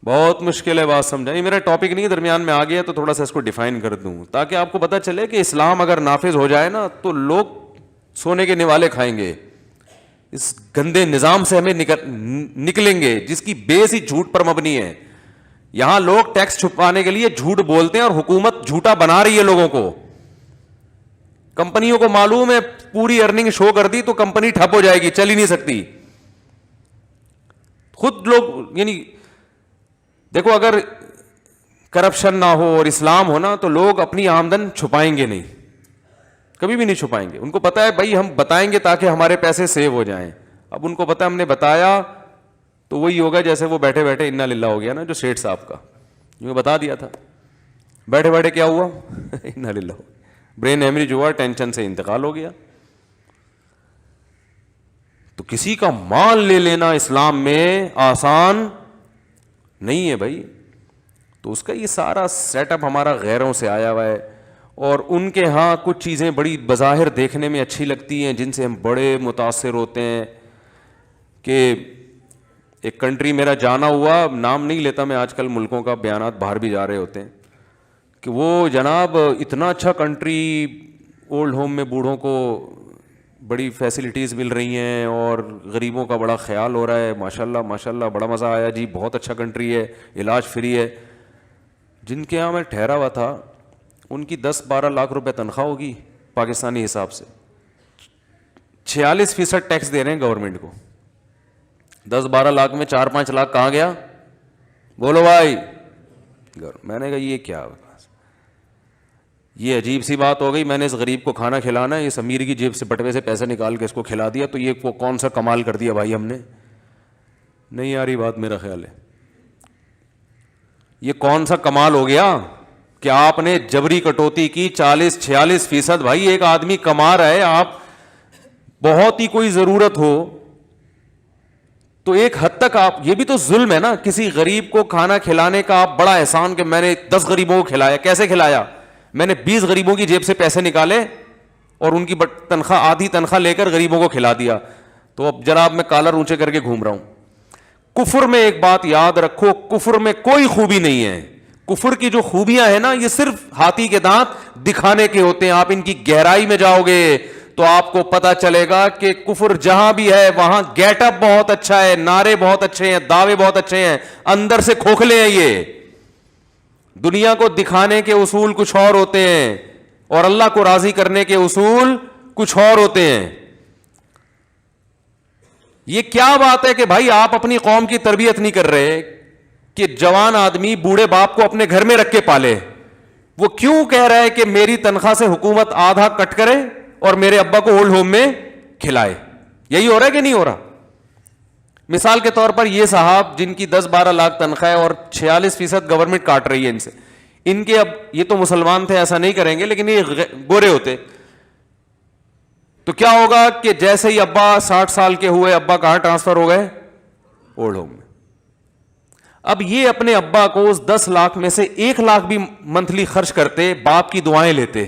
بہت مشکل ہے بات سمجھا. یہ میرا ٹاپک نہیں ہے, درمیان میں آ گیا تو تھوڑا سا اس کو ڈیفائن کر دوں تاکہ آپ کو پتہ چلے کہ اسلام اگر نافذ ہو جائے نا تو لوگ سونے کے نوالے کھائیں گے. اس گندے نظام سے ہمیں نکلیں گے جس کی بیس ہی جھوٹ پر مبنی ہے. یہاں لوگ ٹیکس چھپانے کے لیے جھوٹ بولتے ہیں اور حکومت جھوٹا بنا رہی ہے لوگوں کو. کمپنیوں کو معلوم ہے پوری ارننگ شو کر دی تو کمپنی ٹھپ ہو جائے گی, چل ہی نہیں سکتی. خود لوگ یعنی دیکھو اگر کرپشن نہ ہو اور اسلام ہونا تو لوگ اپنی آمدن چھپائیں گے نہیں, کبھی بھی نہیں چھپائیں گے. ان کو پتا ہے بھائی ہم بتائیں گے تاکہ ہمارے پیسے سیو ہو جائیں. اب ان کو پتا ہم نے بتایا تو وہی ہوگا جیسے وہ بیٹھے بیٹھے انا للہ ہو گیا نا, جو سیٹھ صاحب کا جو بتا دیا تھا, بیٹھے بیٹھے کیا ہوا انا للہ, برین ہیمریج ہوا, ٹینشن سے انتقال ہو گیا. تو کسی کا مال لے لینا اسلام میں آسان نہیں ہے بھائی. تو اس کا یہ سارا سیٹ اپ ہمارا غیروں سے آیا ہوا ہے, اور ان کے ہاں کچھ چیزیں بڑی بظاہر دیکھنے میں اچھی لگتی ہیں جن سے ہم بڑے متاثر ہوتے ہیں. کہ ایک کنٹری میرا جانا ہوا, نام نہیں لیتا میں, آج کل ملکوں کا بیانات باہر بھی جا رہے ہوتے ہیں, کہ وہ جناب اتنا اچھا کنٹری, اولڈ ہوم میں بوڑھوں کو بڑی فیسلٹیز مل رہی ہیں اور غریبوں کا بڑا خیال ہو رہا ہے, ماشاءاللہ ماشاءاللہ بڑا مزہ آیا جی, بہت اچھا کنٹری ہے, علاج فری ہے. جن کے یہاں میں ٹھہرا ہوا تھا ان کی 10-12 لاکھ روپے تنخواہ ہوگی پاکستانی حساب سے, 46% ٹیکس دے رہے ہیں گورنمنٹ کو. 10-12 لاکھ میں 4-5 لاکھ کہاں گیا بولو بھائی. میں نے کہا یہ کیا, یہ عجیب سی بات ہو گئی. میں نے اس غریب کو کھانا کھلانا ہے, اس امیر کی جیب سے بٹوے سے پیسے نکال کے اس کو کھلا دیا, تو یہ کون سا کمال کر دیا بھائی ہم نے. نہیں آ رہی بات میرا خیال ہے. یہ کون سا کمال ہو گیا کہ آپ نے جبری کٹوتی کی 40-46%. بھائی ایک آدمی کما رہا ہے, آپ بہت ہی کوئی ضرورت ہو تو ایک حد تک آپ, یہ بھی تو ظلم ہے نا کسی غریب کو کھانا کھلانے کا. آپ بڑا احسان کہ میں نے 10 غریبوں کو کھلایا. کیسے کھلایا؟ میں نے 20 غریبوں کی جیب سے پیسے نکالے اور ان کی تنخواہ, آدھی تنخواہ لے کر غریبوں کو کھلا دیا. تو اب جناب میں کالر اونچے کر کے گھوم رہا ہوں. کفر میں ایک بات یاد رکھو, کفر میں کوئی خوبی نہیں ہے. کفر کی جو خوبیاں ہیں نا یہ صرف ہاتھی کے دانت دکھانے کے ہوتے ہیں. آپ ان کی گہرائی میں جاؤ گے تو آپ کو پتا چلے گا کہ کفر جہاں بھی ہے وہاں گیٹ اپ بہت اچھا ہے, نعرے بہت اچھے ہیں, دعوے بہت اچھے ہیں, اندر سے کھوکھلے ہیں. یہ دنیا کو دکھانے کے اصول کچھ اور ہوتے ہیں اور اللہ کو راضی کرنے کے اصول کچھ اور ہوتے ہیں. یہ کیا بات ہے کہ بھائی آپ اپنی قوم کی تربیت نہیں کر رہے کہ جوان آدمی بوڑھے باپ کو اپنے گھر میں رکھ کے پالے. وہ کیوں کہہ رہا ہے کہ میری تنخواہ سے حکومت آدھا کٹ کرے اور میرے ابا کو اولڈ ہوم میں کھلائے؟ یہی ہو رہا ہے کہ نہیں ہو رہا؟ مثال کے طور پر یہ صاحب جن کی 10-12 لاکھ تنخواہ اور 46% گورنمنٹ کاٹ رہی ہے ان سے, ان کے اب یہ تو مسلمان تھے ایسا نہیں کریں گے لیکن یہ گورے ہوتے تو کیا ہوگا کہ جیسے ہی ابا 60 سال کے ہوئے, ابا کہاں ٹرانسفر ہو گئے؟ اولڈ ہوم میں. اب یہ اپنے ابا کو اس 10 لاکھ میں سے 1 لاکھ بھی منتھلی خرچ کرتے, باپ کی دعائیں لیتے,